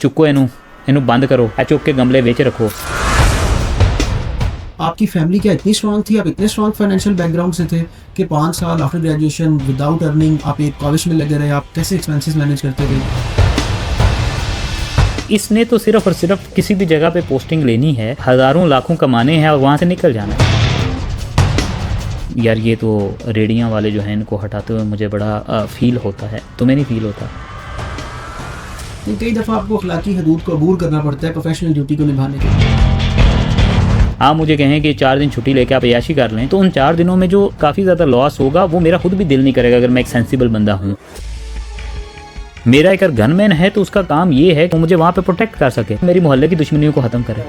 चुको इनू बंद करो, चुक के गमले बेच रखो। आपकी फैमिली क्या इतनी स्ट्रांग थी, आप इतने स्ट्रांग फाइनेंशियल बैकग्राउंड से थे कि 5 साल आफ्टर ग्रेजुएशन विदाउट अर्निंग आप एक कॉलेज में लगे रहे? आप कैसे एक्सपेंसेस मैनेज करते थे? इसने तो सिर्फ और सिर्फ किसी भी जगह पे पोस्टिंग लेनी है, हज़ारों लाखों कमाने हैं और वहाँ से निकल जाना है। यार ये तो रेडियाँ वाले जो हैं इनको हटाते हुए मुझे बड़ा फील होता है, तुम्हें नहीं फील होता? कई दफ़ा आपको अखलाकी हदूद को अबूर करना पड़ता है प्रोफेशनल ड्यूटी को निभाने के लिए। आप मुझे कहें कि 4 दिन छुट्टी लेके आप अय्याशी कर लें, तो उन 4 दिनों में जो काफ़ी ज़्यादा लॉस होगा वो मेरा खुद भी दिल नहीं करेगा अगर मैं एक सेंसिबल बंदा हूँ। मेरा एक गनमैन है तो उसका काम ये है कि मुझे वहाँ पे प्रोटेक्ट कर सके, मेरी मोहल्ले की दुश्मनियों को ख़त्म करे।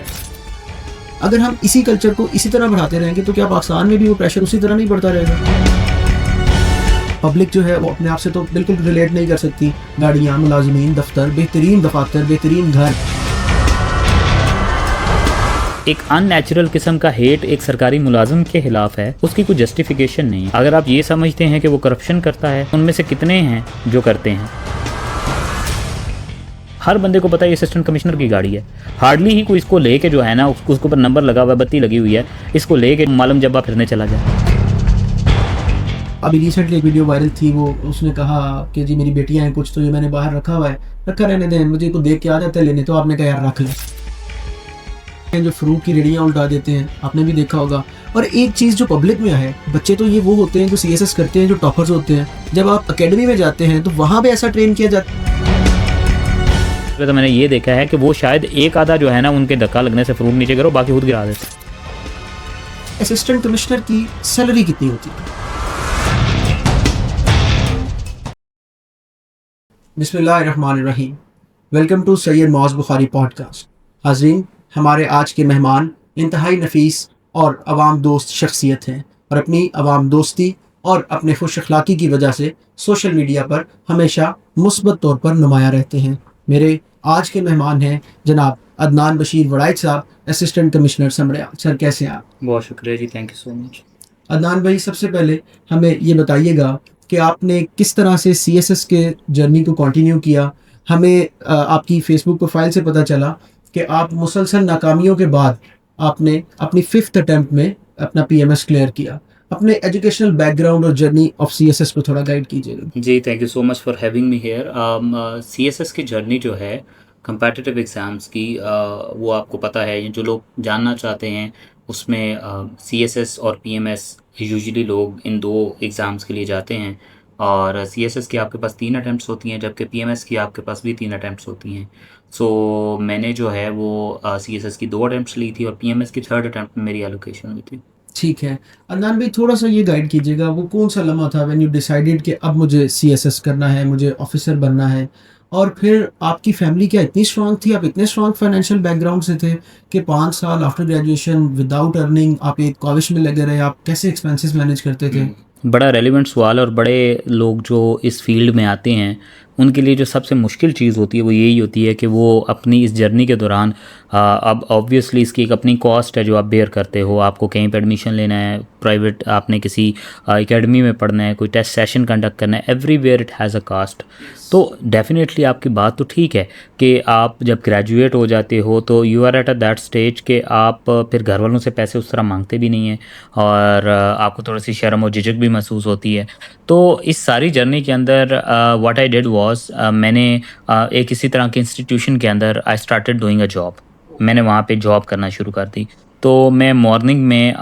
अगर हम इसी कल्चर को इसी तरह बढ़ाते रहेंगे तो क्या पाकिस्तान में भी वो प्रेशर उसी तरह नहीं बढ़ता रहेगा? पब्लिक जो है वो अपने आप से तो बिल्कुल रिलेट नहीं कर सकती। गाड़ियाँ, मुलाजिमीन, दफ्तर, बेहतरीन दफातर, बेहतरीन घर। एक अननेचुरल किस्म का हेट एक सरकारी मुलाजिम के खिलाफ है, उसकी कोई जस्टिफिकेशन नहीं है। अगर आप ये समझते हैं कि वो करप्शन करता है, उनमें से कितने हैं जो करते हैं? हर बंदे को पता है ये असिस्टेंट कमिश्नर की गाड़ी है, हार्डली ही कोई इसको लेके जो है ना उसके ऊपर नंबर लगा हुआ है, बत्ती लगी हुई है, इसको लेके मालूम जब्बा फिरने चला जाए। अभी रिसेंटली एक वीडियो वायरल थी, वो उसने कहा कि जी मेरी बेटियां हैं कुछ, तो ये मैंने बाहर रखा हुआ है, रखा रहने दें, मुझे को देख के आ जाता है लेने, तो आपने कहा यार रख लें। जो फ्रूट की रेडियां उल्टा देते हैं, आपने भी देखा होगा। और एक चीज़ जो पब्लिक में है, बच्चे तो ये वो होते हैं जो CSS करते हैं, जो टॉपर्स होते हैं, जब आप अकेडमी में जाते हैं तो वहाँ पे ऐसा ट्रेन किया जाता है। तो मैंने ये देखा है कि वो शायद एक आधा जो है ना उनके धक्का लगने से फ्रूट नीचे करो, बाकी खुद गिरा देते। असिस्टेंट कमिश्नर की सैलरी कितनी होती है? बिस्मिल्लाहिर्रहमानिर्रहीम। वेलकम टू सैयद मौज़ बुखारी पॉडकास्ट। हाज़रीन, हमारे आज के मेहमान इंतहाई नफीस और अवाम दोस्त शख्सियत हैं और अपनी अवाम दोस्ती और अपने खुश अखलाक़ी की वजह से सोशल मीडिया पर हमेशा मुस्बत तौर पर नुमायाँ रहते हैं। मेरे आज के मेहमान हैं जनाब अदनान बशीर वड़ाइच साहब, असिस्टेंट कमिश्नर समड़ियाल। सर कैसे हैं आप? बहुत शुक्रिया ji, thank you so much. Adnan भाई, सबसे पहले हमें ये बताइएगा कि आपने किस तरह से CSS के जर्नी को कंटिन्यू किया। हमें आपकी फेसबुक प्रोफाइल से पता चला कि आप मुसलसल नाकामियों के बाद आपने अपनी 5th अटैम्प्ट में अपना PMS क्लियर किया। अपने एजुकेशनल बैकग्राउंड और जर्नी ऑफ CSS पर थोड़ा गाइड कीजिएगा। जी, thank you so much for having me here. CSS की जर्नी जो है कंपेटिटिव एग्ज़ाम्स की, वो आपको पता है, जो लोग जानना चाहते हैं उसमें CSS और PMS यूजुअली लोग इन 2 एग्ज़ाम्स के लिए जाते हैं। और CSS की आपके पास 3 अटैम्प्ट्स होती हैं, जबकि PMS की आपके पास भी 3 अटैम्प्ट्स होती हैं। सो मैंने जो है वो CSS की 2 अटैम्प्ट्स ली थी और PMS की 3rd अटैम्प्ट में मेरी एलोकेशन हुई थी। ठीक है अदनान भाई, थोड़ा सा ये गाइड कीजिएगा, वो कौन सा लम्हा था व्हेन यू डिसाइडेड कि अब मुझे CSS करना है, मुझे ऑफिसर बनना है? और फिर आपकी फैमिली क्या इतनी स्ट्रांग थी, आप इतने स्ट्रांग फाइनेंशियल बैकग्राउंड से थे कि 5 साल आफ्टर ग्रेजुएशन विदाउट अर्निंग आप एक कॉलेज में लगे रहे? आप कैसे एक्सपेंसेस मैनेज करते थे? बड़ा रेलिवेंट सवाल। और बड़े लोग जो इस फील्ड में आते हैं उनके लिए जो सबसे मुश्किल चीज़ होती है वो यही होती है कि वो अपनी इस जर्नी के दौरान अब ऑब्वियसली इसकी एक अपनी कॉस्ट है जो आप बेयर करते हो। आपको कहीं पर एडमिशन लेना है, प्राइवेट आपने किसी एकेडमी में पढ़ना है, कोई टेस्ट सेशन कंडक्ट करना है, everywhere it has a cost. तो डेफिनेटली आपकी बात तो ठीक है कि आप जब ग्रेजुएट हो जाते हो तो you are at a that stage कि आप फिर घर वालों से पैसे उस तरह मांगते भी नहीं हैं और आपको थोड़ी सी शर्म और झिझक भी महसूस होती है। तो इस सारी जर्नी के अंदर व्हाट आई डिड वाज, मैंने एक इसी तरह के इंस्टीट्यूशन के अंदर I started doing a job. मैंने वहाँ पे जॉब करना शुरू कर दी। तो मैं मॉर्निंग में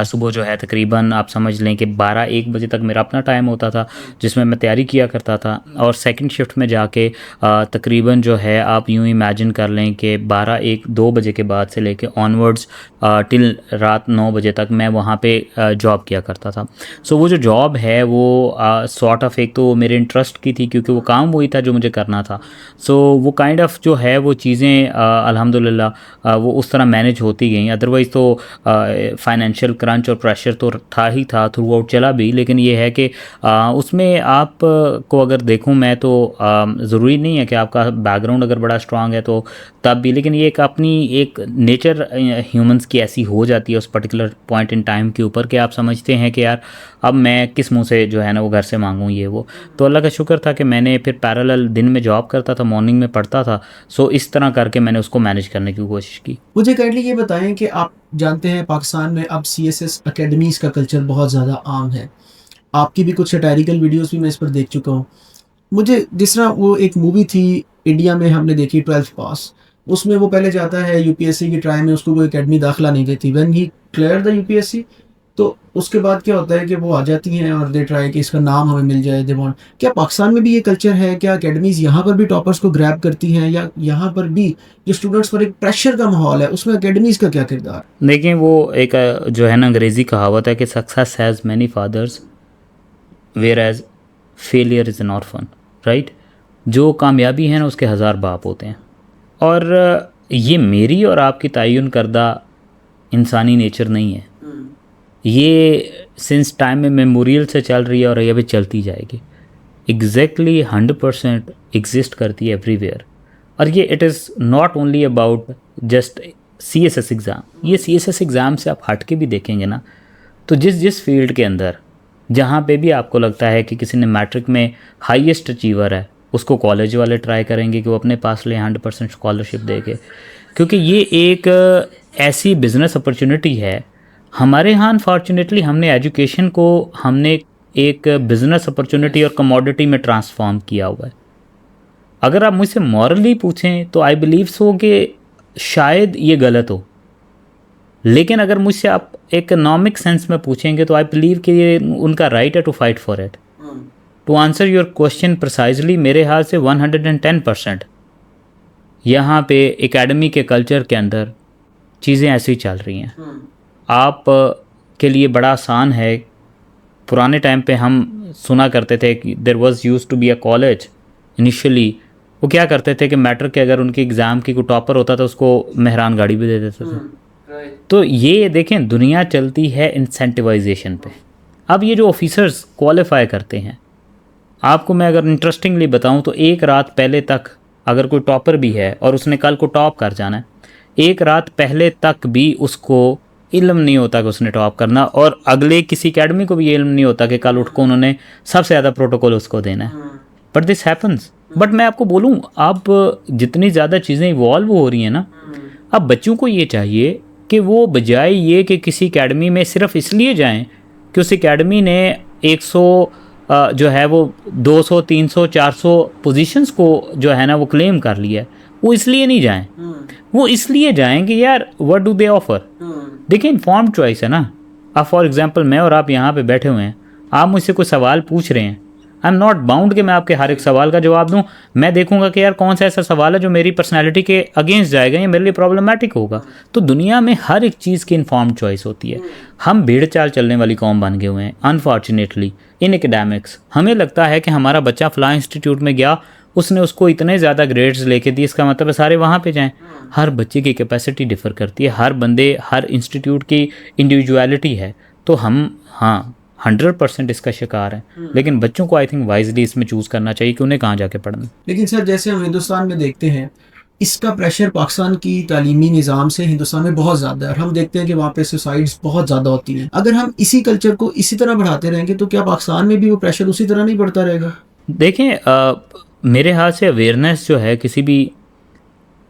सुबह जो है तकरीबन आप समझ लें कि 12-1 बजे तक मेरा अपना टाइम होता था जिसमें मैं तैयारी किया करता था। और सेकंड शिफ्ट में जाके तकरीबन जो है आप यूँ इमेजिन कर लें कि 12-1-2 बजे के बाद से लेके ऑनवर्ड्स टिल रात 9 बजे तक मैं वहाँ पे जॉब किया करता था। सो वो जो जॉब है वो सॉर्ट ऑफ एक तो मेरे इंटरेस्ट की थी क्योंकि वो काम वही था जो मुझे करना था। सो वो काइंड ऑफ जो है वो चीज़ें अल्हम्दुलिल्लाह वो उस तरह मैनेज होती गई। अदरवाइज अदरवाइज़ तो फाइनेंशियल क्रंच और प्रेशर तो था ही था, थ्रू आउट चला भी, लेकिन ये है कि उसमें आप को अगर देखूं मैं तो ज़रूरी नहीं है कि आपका बैकग्राउंड अगर बड़ा स्ट्रांग है तो तब भी, लेकिन ये एक अपनी एक नेचर ह्यूमंस की ऐसी हो जाती है उस पर्टिकुलर पॉइंट इन टाइम के ऊपर कि आप समझते हैं कि यार अब मैं किस मुंह से जो है ना वो घर से मांगूँ ये वो। तो अल्लाह का शुक्र था कि मैंने फिर पैरेलल दिन में जॉब करता था, मॉर्निंग में पढ़ता था, सो इस तरह करके मैंने उसको मैनेज करने की कोशिश की। मुझे काइंडली ये बताएं कि आप जानते हैं पाकिस्तान में अब CSS अकेडमीज़ का कल्चर बहुत ज़्यादा आम है। आपकी भी कुछ सैटारिकल वीडियोस भी मैं इस पर देख चुका हूँ। मुझे जिस तरह वो एक मूवी थी इंडिया में हमने देखी 12th पास, उसमें वो पहले जाता है यूपीएससी की ट्राई में, उसको कोई अकेडमी दाखिला नहीं देती। When he clear the UPSC, तो उसके बाद क्या होता है कि वो आ जाती हैं और दे ट्राई कि इसका नाम हमें मिल जाए, दे वांट। क्या पाकिस्तान में भी ये कल्चर है? क्या अकेडमीज़ यहाँ पर भी टॉपर्स को ग्रैब करती हैं, या यहाँ पर भी जो स्टूडेंट्स पर एक प्रेशर का माहौल है उसमें अकेडमीज़ का क्या किरदार? देखिए वो एक जो है ना अंग्रेज़ी कहावत है कि success has many fathers whereas failure is an orphan, right. जो कामयाबी है ना उसके हज़ार बाप होते हैं, और ये मेरी और आपकी तयन करदा इंसानी नेचर नहीं है। ये सिंस टाइम में मेमोरियल से चल रही है और ये भी चलती जाएगी। एग्जैक्टली 100% एग्जिस्ट करती है एवरीवेयर। और ये it is not only about just CSS exam. ये CSS एग्ज़ाम से आप हट के भी देखेंगे ना, तो जिस फील्ड के अंदर जहाँ पे भी आपको लगता है कि किसी ने मैट्रिक में हाईएस्ट अचीवर है, उसको कॉलेज वाले ट्राई करेंगे कि वो अपने पास ले 100% स्कॉलरशिप दे के, क्योंकि ये एक ऐसी बिज़नेस अपॉर्चुनिटी है। हमारे यहाँ अनफॉर्चुनेटली हमने एजुकेशन को हमने एक बिज़नेस अपॉर्चुनिटी और कमोडिटी में ट्रांसफॉर्म किया हुआ है। अगर आप मुझसे मॉरली पूछें तो आई बिलीव सो कि शायद ये गलत हो, लेकिन अगर मुझसे आप इकोनॉमिक सेंस में पूछेंगे तो आई बिलीव कि ये उनका राइट है to fight for it. To answer your question precisely, मेरे हाल से 110% यहाँ पे एकेडमी के कल्चर के अंदर चीज़ें ऐसे ही चल रही हैं। आप के लिए बड़ा आसान है। पुराने टाइम पे हम सुना करते थे कि there was used to be a college initially. वो क्या करते थे कि मैट्रिक के अगर उनके एग्ज़ाम की कोई टॉपर होता था उसको मेहरान गाड़ी भी दे देते थे। तो ये देखें दुनिया चलती है इंसेंटिवाइजेशन पे। अब ये जो ऑफिसर्स क्वालिफाई करते हैं, आपको मैं अगर इंटरेस्टिंगली बताऊं तो एक रात पहले तक अगर कोई टॉपर भी है और उसने कल को टॉप कर जाना है, एक रात पहले तक भी उसको इल्म नहीं होता कि उसने टॉप करना, और अगले किसी एकेडमी को भी ये इल्म नहीं होता कि कल उठ को उन्होंने सबसे ज़्यादा प्रोटोकॉल उसको देना है। But this happens. बट मैं आपको बोलूँ, अब जितनी ज़्यादा चीज़ें इवॉल्व हो रही हैं ना, अब बच्चों को ये चाहिए कि वो बजाय ये कि किसी एकेडमी में सिर्फ इसलिए जाएं कि उस एकेडमी ने 100 जो है वो 200 300 400 पोजीशंस को जो है ना वो क्लेम कर लिया है, वो इसलिए नहीं जाएं। वो इसलिए जाएं कि यार व्हाट डू दे ऑफर। देखिए इन्फॉर्म्ड चॉइस है ना। अब फॉर एग्जांपल मैं और आप यहाँ पे बैठे हुए हैं, आप मुझसे कोई सवाल पूछ रहे हैं, आई एम नॉट बाउंड कि मैं आपके हर एक सवाल का जवाब दूं। मैं देखूंगा कि यार कौन सा ऐसा सवाल है जो मेरी पर्सनैलिटी के अगेंस्ट जाएगा या मेरे लिए प्रॉब्लमेटिक होगा। तो दुनिया में हर एक चीज़ की इन्फॉर्म्ड चॉइस होती है। हम भीड़ चाल चलने वाली कौम बन गए हुए हैं अनफॉर्चुनेटली इन एकेडमिक्स। हमें लगता है कि हमारा बच्चा फ़लाँ इंस्टीट्यूट में गया, उसने उसको इतने ज़्यादा ग्रेड्स लेके दिए, इसका मतलब है सारे वहाँ पे जाएं। हर बच्चे की कैपेसिटी डिफ़र करती है, हर बंदे हर इंस्टीट्यूट की इंडिविजुअलिटी है। तो हम 100% इसका शिकार है, लेकिन बच्चों को आई थिंक वाइजली इसमें चूज़ करना चाहिए कि उन्हें कहाँ जाके पढ़ना। लेकिन सर जैसे हम हिंदुस्तान में देखते हैं, इसका प्रेशर पाकिस्तान की तालीमी निज़ाम से हिंदुस्तान में बहुत ज़्यादा है, और हम देखते हैं कि वहाँ पे सुसाइड्स बहुत ज़्यादा होती हैं। अगर हम इसी कल्चर को इसी तरह बढ़ाते रहेंगे तो क्या पाकिस्तान में भी वो प्रेशर उसी तरह नहीं बढ़ता रहेगा? देखें मेरे हाथ से अवेयरनेस जो है किसी भी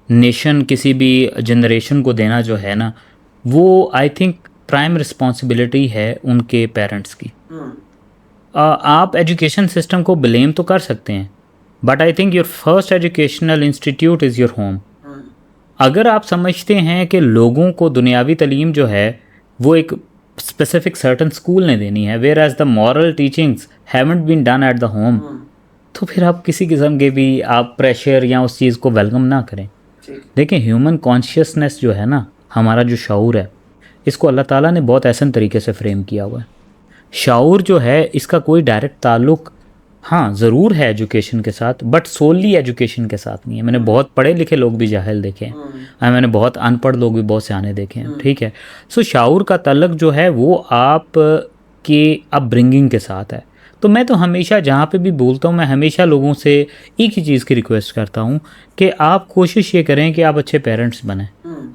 नेशन, किसी भी जनरेशन को देना जो है ना, वो आई थिंक प्राइम रिस्पॉन्सिबिलिटी है उनके पेरेंट्स की। आप एजुकेशन सिस्टम को ब्लेम तो कर सकते हैं, but I think your first educational institute is your home. अगर आप समझते हैं कि लोगों को दुनियावी तालीम जो है वो एक स्पेसिफिक सर्टन स्कूल ने देनी है, whereas the moral teachings haven't been done at the home, तो फिर आप किसी किस्म के भी आप प्रेशर या उस चीज़ को वेलकम ना करें। देखिए ह्यूमन कॉन्शियसनेस जो है ना, हमारा जो शऊर है, इसको अल्लाह ताला ने बहुत ऐसे तरीके से फ्रेम किया हुआ है। शऊर जो है इसका कोई डायरेक्ट ताल्लुक हाँ ज़रूर है एजुकेशन के साथ, बट सोली एजुकेशन के साथ नहीं है। मैंने बहुत पढ़े लिखे लोग भी जाहिल देखे हैं। और मैंने बहुत अनपढ़ लोग भी बहुत सियाने देखे हैं, ठीक है। सो शाऊर का तल्लक जो है वो आप के अपब्रिंगिंग के साथ है। तो मैं तो हमेशा जहाँ पे भी बोलता हूँ, मैं हमेशा लोगों से एक ही चीज़ की रिक्वेस्ट करता हूँ कि आप कोशिश ये करें कि आप अच्छे पेरेंट्स बने,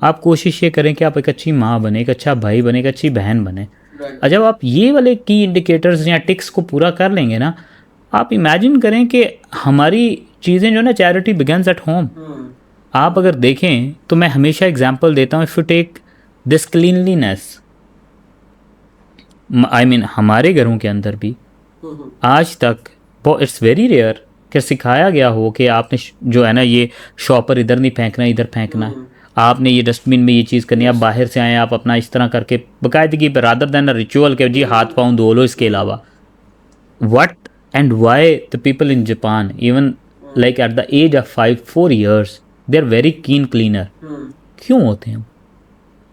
आप कोशिश ये करें कि आप एक अच्छी माँ बने, एक अच्छा भाई बने, एक अच्छी बहन बने। और जब आप ये वाले की इंडिकेटर्स या टिक्स को पूरा कर लेंगे ना, आप इमेजिन करें कि हमारी चीज़ें जो ना, चैरिटी बिगन्स एट होम। आप अगर देखें तो मैं हमेशा एग्जांपल देता हूँ, if you take this cleanliness, I mean हमारे घरों के अंदर भी आज तक इट्स वेरी रेयर कि सिखाया गया हो कि आपने जो है ना, ये शॉपर इधर नहीं फेंकना, इधर फेंकना है, आपने ये डस्टबिन में ये चीज़ करनी है, आप बाहर से आए आप अपना इस तरह करके बाकायदगी पर, रादर दैन अ रिचुअल के जी हाथ पाँव धो लो, इसके अलावा what and why the people in Japan even like at the age of 4 years they are very keen cleaner. क्यों होते हैं?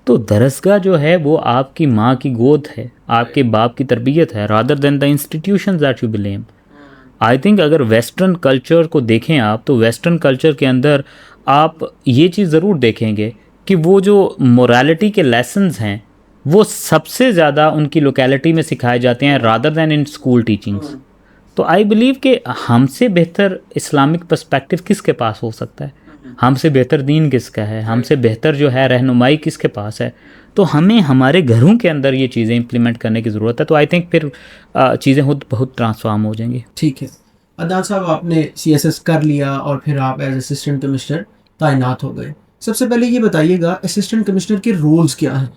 तो दरसगाह जो है वो आपकी माँ की गोद है, आपके बाप की तरबियत है, rather than the institutions that you believe. I think अगर वेस्टर्न कल्चर को देखें आप, तो वेस्टर्न कल्चर के अंदर आप ये चीज़ ज़रूर देखेंगे कि वो जो मोरालिटी के लेसन्स हैं वो सबसे ज़्यादा उनकी लोकेलिटी में सिखाए जाते हैं rather than in school teachings. तो आई बिलीव कि हमसे बेहतर इस्लामिक पर्सपेक्टिव किसके पास हो सकता है, हमसे बेहतर दीन किसका है, हमसे बेहतर जो है रहनुमाई किसके पास है। तो हमें हमारे घरों के अंदर ये चीज़ें इंप्लीमेंट करने की ज़रूरत है। तो आई थिंक फिर चीज़ें खुद बहुत ट्रांसफॉर्म हो जाएंगी। ठीक है अदनान साहब, आपने CSS कर लिया और फिर आप एज असिस्टेंट कमिश्नर तैनात हो गए। सबसे पहले ये बताइएगा असिस्टेंट कमिश्नर के रोल्स क्या हैं?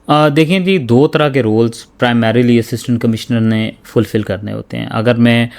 देखें जी, 2 तरह के रोल्स प्राइमरीली असिस्टेंट कमिश्नर ने फुलफ़िल करने होते हैं। अगर मैं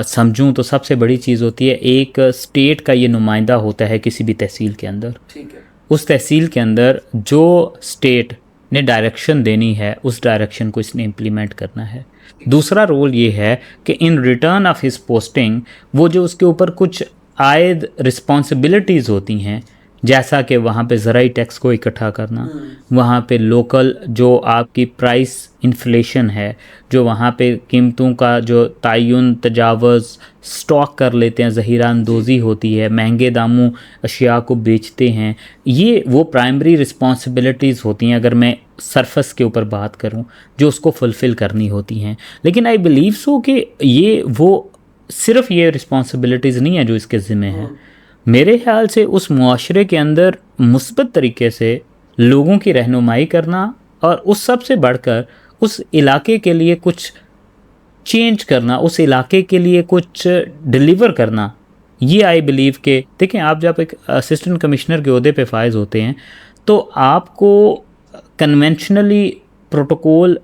समझूं तो सबसे बड़ी चीज़ होती है, एक स्टेट का ये नुमाइंदा होता है किसी भी तहसील के अंदर। ठीक है। उस तहसील के अंदर जो स्टेट ने डायरेक्शन देनी है उस डायरेक्शन को इसने इम्प्लीमेंट करना है। दूसरा रोल ये है कि in return of his posting वो जो उसके ऊपर कुछ आयद रिस्पॉन्सिबिलिटीज़ होती हैं, जैसा कि वहाँ पे ज़राई टैक्स को इकट्ठा करना, वहाँ पे लोकल जो आपकी प्राइस इन्फ्लेशन है, जो वहाँ पे कीमतों का जो तयन तजावज़ स्टॉक कर लेते हैं, ज़हीरा अंदोज़ी होती है, महंगे दामों अशिया को बेचते हैं, ये वो प्राइमरी रिस्पॉन्सिबिलिटीज़ होती हैं अगर मैं सरफस के ऊपर बात करूं, जो उसको फुलफ़िल करनी होती हैं। लेकिन आई बिलीव सो कि ये वो सिर्फ़ ये रिस्पॉन्सिबिलिटीज़ नहीं है जो इसके ज़िम्मे हैं। मेरे ख्याल से उस मुआशरे के अंदर मुस्बत तरीके से लोगों की रहनुमाई करना और उस सब से बढ़कर उस इलाके के लिए कुछ चेंज करना, उस इलाके के लिए कुछ डिलीवर करना, ये आई बिलीव के देखें, आप जब एक असिस्टेंट कमिश्नर के ओहदे पे फायज होते हैं तो आपको कन्वेंशनली प्रोटोकॉल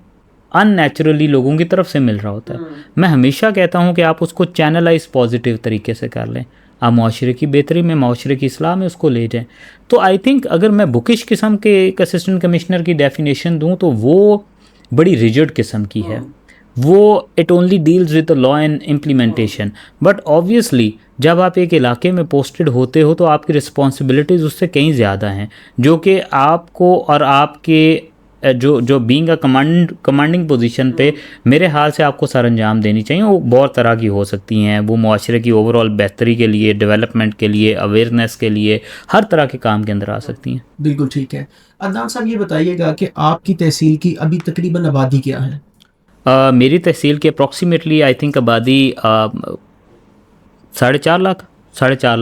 अननेचुरली लोगों की तरफ से मिल रहा होता है। मैं हमेशा कहता हूँ कि आप उसको चैनलाइज पॉजिटिव तरीके से कर लें, आप माशरे की बेहतरी में, माशरे की इस्लाह में उसको ले जाएं। तो आई थिंक अगर मैं बुकिश किस्म के एक असिस्टेंट कमिश्नर की डेफिनेशन दूं तो वो बड़ी रिजिड किस्म की है। वो it only deals with the law and implementation. But obviously जब आप एक इलाके में पोस्टेड होते हो तो आपकी रिस्पॉन्सिबिलिटीज़ उससे कहीं ज़्यादा हैं, जो कि आपको और आपके जो बीइंग अ कमांडिंग पोजीशन पे मेरे हाल से आपको सर अंजाम देनी चाहिए। वो बहुत तरह की हो सकती हैं, वो मुआशरे की ओवरऑल बेहतरी के लिए, डेवलपमेंट के लिए, अवेयरनेस के लिए, हर तरह के काम के अंदर आ सकती हैं। बिल्कुल ठीक है। अदनान साहब ये बताइएगा कि आपकी तहसील की अभी तकरीबन आबादी क्या है? मेरी तहसील की अप्रॉक्सीमेटली आई थिंक आबादी 4.5 लाख 4.5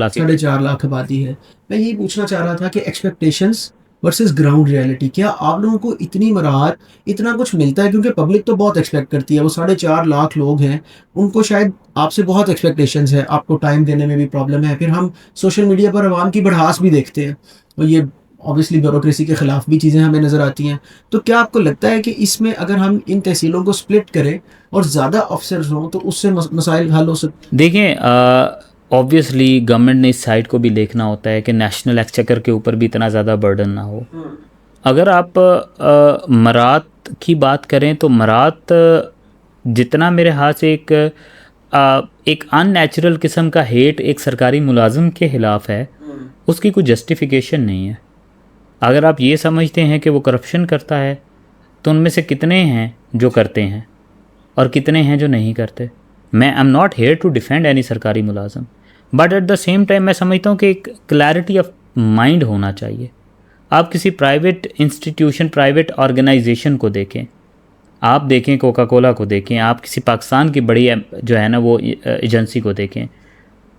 लाख आबादी है। मैं यही पूछना चाह रहा था कि एक्सपेक्टेशंस वर्सेस ग्राउंड रियलिटी, क्या आप लोगों को इतनी मराहत, इतना कुछ मिलता है? क्योंकि पब्लिक तो बहुत एक्सपेक्ट करती है, वो 4.5 लाख लोग हैं, उनको शायद आपसे बहुत एक्सपेक्टेशंस है, आपको टाइम देने में भी प्रॉब्लम है। फिर हम सोशल मीडिया पर आवाम की बढ़ास भी देखते हैं, तो ये ऑब्वियसली ब्यूरोक्रेसी के ख़िलाफ़ भी चीज़ें हमें नज़र आती हैं। तो क्या आपको लगता है कि इसमें अगर हम इन तहसीलों को स्प्लिट करें और ज़्यादा अफसर्स हों तो उससे मसाइल हल हो सकते? देखें, ऑब्वियसली गवर्नमेंट ने इस साइड को भी देखना होता है कि नेशनल एक्सचेकर के ऊपर भी इतना ज़्यादा बर्डन ना हो। अगर आप मरात की बात करें तो मरात जितना मेरे हाथ से एक अननेचुरल किस्म का हेट एक सरकारी मुलाजिम के ख़िलाफ़ है, उसकी कोई जस्टिफिकेशन नहीं है। अगर आप ये समझते हैं कि वो करप्शन करता है तो उनमें से कितने हैं जो करते हैं और कितने हैं जो नहीं करते। मैं I am not here to defend any सरकारी मुलाजिम, but at the same time मैं समझता हूँ कि एक क्लैरिटी ऑफ माइंड होना चाहिए। आप किसी प्राइवेट इंस्टीट्यूशन, प्राइवेट ऑर्गेनाइजेशन को देखें, आप देखें कोका कोला को देखें, आप किसी पाकिस्तान की बड़ी जो है ना वो एजेंसी को देखें,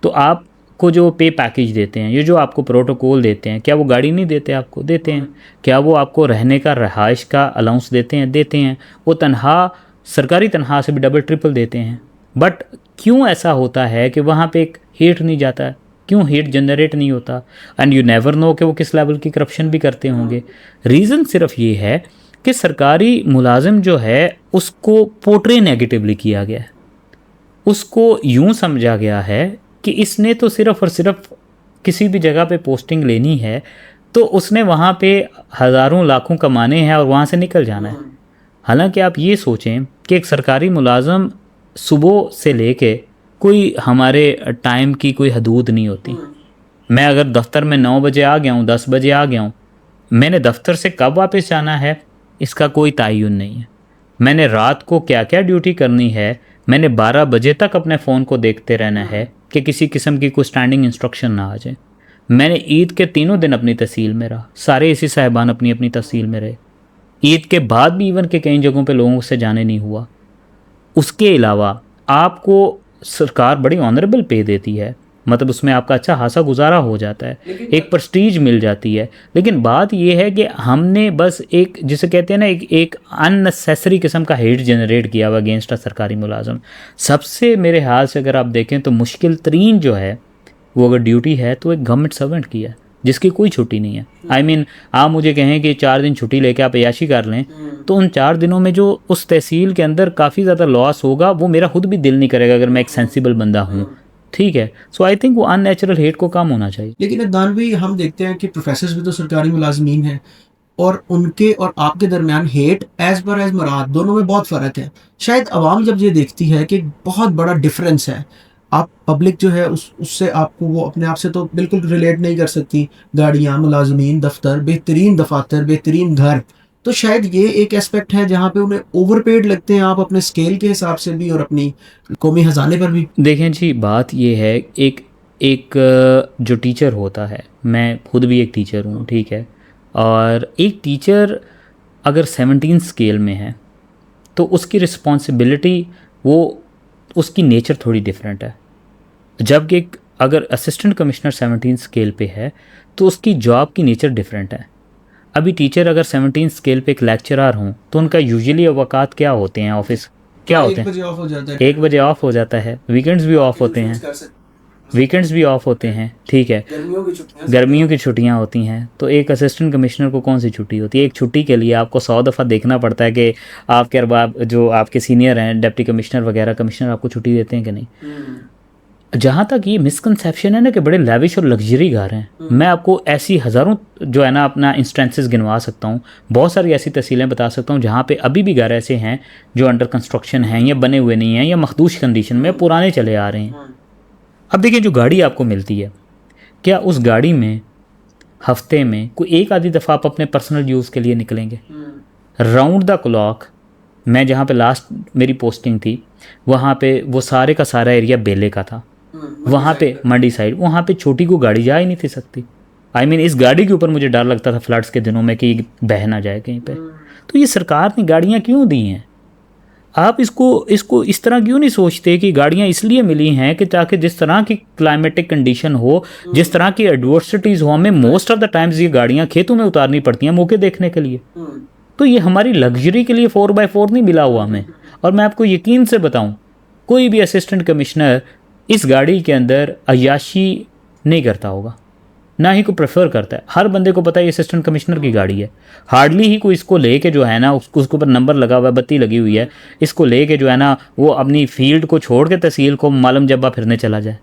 तो आपको जो पे पैकेज देते हैं, ये जो आपको प्रोटोकॉल देते हैं, क्या वो गाड़ी नहीं देते? आपको देते हैं। क्या वो आपको रहने का, रहाइश का अलाउंस देते हैं? देते हैं। वो तनख्वाह, सरकारी तनख्वाह से भी डबल ट्रिपल देते हैं। बट क्यों ऐसा होता है कि वहाँ पे एक हेट नहीं जाता है? क्यों हेट जनरेट नहीं होता? एंड यू नेवर नो कि वो किस लेवल की करप्शन भी करते होंगे। रीज़न सिर्फ ये है कि सरकारी मुलाजिम जो है उसको पोर्ट्रे नेगेटिवली किया गया है। उसको यूं समझा गया है कि इसने तो सिर्फ और सिर्फ किसी भी जगह पे पोस्टिंग लेनी है तो उसने वहाँ पे हज़ारों लाखों कमाने हैं और वहाँ से निकल जाना है। हालांकि आप ये सोचें कि एक सरकारी मुलाजम सुबह से लेके कोई हमारे टाइम की कोई हदूद नहीं होती। मैं अगर दफ्तर में 9 बजे आ गया हूँ, 10 बजे आ गया हूँ, मैंने दफ्तर से कब वापस जाना है इसका कोई तयन नहीं है। मैंने रात को क्या क्या ड्यूटी करनी है, मैंने 12 बजे तक अपने फ़ोन को देखते रहना है कि किसी किस्म की कोई स्टैंडिंग इंस्ट्रक्शन ना आ जाए। मैंने ईद के तीनों दिन अपनी तहसील में रहा, सारे एसी साहिबान अपनी अपनी तहसील में रहे। ईद के बाद भी इवन के कई जगहों पे लोगों से जाने नहीं हुआ। उसके अलावा आपको सरकार बड़ी ऑनरेबल पे देती है, मतलब उसमें आपका अच्छा खासा गुजारा हो जाता है, एक प्रेस्टीज मिल जाती है। लेकिन बात यह है कि हमने बस एक, जिसे कहते हैं ना, एक अननेसेसरी किस्म का हेट जनरेट किया हुआ अगेंस्ट अ सरकारी मुलाजम। सबसे मेरे हाल से अगर आप देखें तो मुश्किल तरीन जो है वो अगर ड्यूटी है तो एक गवर्नमेंट सर्वेंट की है जिसकी कोई छुट्टी नहीं है। आई मीन आप मुझे कहें कि 4 दिन छुट्टी लेके आप अय्याशी कर लें तो उन 4 दिनों में जो उस तहसील के अंदर काफ़ी ज़्यादा लॉस होगा वो मेरा खुद भी दिल नहीं करेगा अगर मैं एक सेंसिबल बंदा हूँ। ठीक है, सो आई थिंक वो अननेचुरल हेट को कम होना चाहिए। लेकिन अदनान भाई, हम देखते हैं कि प्रोफेसर्स भी तो सरकारी मुलाजमीन हैं और उनके और आपके दरमियान हेट एज पर एज मुराद दोनों में बहुत फ़र्क है। शायद आवाम जब ये देखती है कि बहुत बड़ा डिफरेंस है, आप पब्लिक जो है उससे आपको वो अपने आप से तो बिल्कुल रिलेट नहीं कर सकती। गाड़ियाँ, मुलाजमीन, दफ्तर, बेहतरीन दफातर, बेहतरीन घर, तो शायद ये एक एस्पेक्ट है जहाँ पे उन्हें ओवरपेड लगते हैं आप अपने स्केल के हिसाब से भी और अपनी कौमी ख़जाने पर भी। देखें जी, बात ये है, एक जो टीचर होता है, मैं खुद भी एक टीचर हूँ, ठीक है, और एक टीचर अगर 17 स्केल में है तो उसकी रिस्पॉन्सिबिलिटी, वो उसकी नेचर थोड़ी डिफरेंट है। जबकि अगर असिस्टेंट कमिश्नर 17 स्केल पे है तो उसकी जॉब की नेचर डिफरेंट है। अभी टीचर अगर 17 स्केल पे एक लेक्चरर हों तो उनका यूजुअली अवकात क्या होते हैं, ऑफिस क्या होते हैं? 1 बजे ऑफ हो जाता है। 1 बजे ऑफ हो जाता है, वीकेंड्स भी ऑफ होते हैं, वीकेंड्स भी ऑफ होते हैं, ठीक है, गर्मियों की छुट्टियां होती हैं। तो एक असिस्टेंट कमिश्नर को कौन सी छुट्टी होती है? एक छुट्टी के लिए आपको 100 दफ़ा देखना पड़ता है कि आपके अरबाब जो आपके सीनियर हैं, डिप्टी कमिश्नर वगैरह, कमिश्नर आपको छुट्टी देते हैं कि नहीं। जहाँ तक ये मिसकंसेप्शन है ना कि बड़े लेविश और लग्जरी घर हैं, मैं आपको ऐसी हज़ारों जो है ना अपना इंस्टेंसेस गिनवा सकता हूँ, बहुत सारी ऐसी तहसीलें बता सकता हूँ जहाँ पे अभी भी घर ऐसे हैं जो अंडर कंस्ट्रक्शन हैं या बने हुए नहीं हैं या मखदूश कंडीशन में पुराने चले आ रहे हैं। अब देखिए, जो गाड़ी आपको मिलती है, क्या उस गाड़ी में हफ्ते में कोई एक आधी दफ़ा आप अपने पर्सनल यूज़ के लिए निकलेंगे? राउंड द क्लॉक, मैं जहाँ पे लास्ट मेरी पोस्टिंग थी वहाँ पे वो सारे का सारा एरिया बेले का था, वहाँ पे मंडी साइड, वहाँ पे छोटी को गाड़ी जा ही नहीं थी सकती। आई मीन इस गाड़ी के ऊपर मुझे डर लगता था फ्लड्स के दिनों में कि बह ना जाए कहीं पे। तो ये सरकार ने गाड़ियाँ क्यों दी हैं? आप इसको इस तरह क्यों नहीं सोचते कि गाड़ियाँ इसलिए मिली हैं कि ताकि जिस तरह की क्लाइमेटिक कंडीशन हो, जिस तरह की एडवर्सिटीज़ हो, हमें मोस्ट ऑफ द टाइम्स ये गाड़ियाँ खेतों में उतारनी पड़ती हैं मौके देखने के लिए। तो ये हमारी लग्जरी के लिए 4x4 नहीं मिला हुआ हमें। और मैं आपको यकीन से बताऊं, कोई भी असिस्टेंट कमिश्नर इस गाड़ी के अंदर अय्याशी नहीं करता होगा, ना ही कोई प्रेफर करता है। हर बंदे को पता है ये असिस्टेंट कमिश्नर की गाड़ी है। हार्डली ही कोई इसको लेके जो है ना, उसके ऊपर नंबर लगा हुआ है, बत्ती लगी हुई है, इसको लेके जो है ना वो अपनी फील्ड को छोड़ के तहसील को मालूम जब्बा फिरने चला जाए।